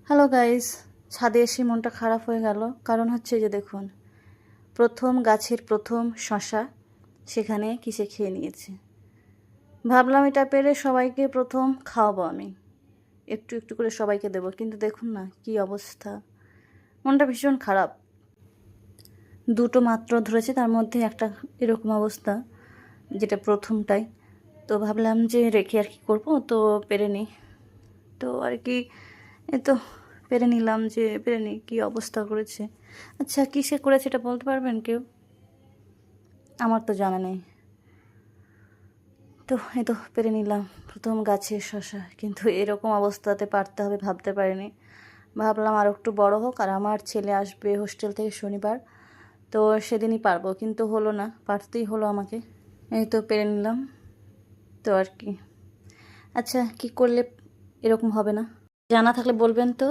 Hello guys, ছাদে এসে মনটা খারাপ হয়ে গেল। কারণ হচ্ছে যে দেখুন, প্রথম গাছের প্রথম শশা সেখানে কিসে খেয়ে নিয়েছে। ভাবলাম এটা পেরে সবাইকে প্রথম খাওয়াবো, আমি একটু একটু করে সবাইকে দেবো, কিন্তু দেখুন না কি অবস্থা। মনটা ভীষণ খারাপ। দুটো মাত্র ধরেছে, তার মধ্যে একটা এরকম অবস্থা, যেটা প্রথমটাই। তো ভাবলাম যে রেখে আর কি করবো, তো পেরে নিই। তো আর কি, এ তো পেরে নিলাম, যে পেরে নিই। কী অবস্থা করেছে! আচ্ছা, কিসে করেছে এটা বলতে পারবেন কেউ? আমার তো জানা নেই। তো এই তো পেরে নিলাম প্রথম গাছের শশা, কিন্তু এরকম অবস্থাতে পারতে হবে ভাবতে পারিনি। ভাবলাম আর একটু বড় হোক, আর আমার ছেলে আসবে হোস্টেল থেকে শনিবার, তো সেদিনই পারবো, কিন্তু হলো না, পারতেই হলো আমাকে। এই তো পেরে নিলাম। তো আর কি, আচ্ছা কি করলে এরকম হবে না, জানা থাকলে বলবেন তো।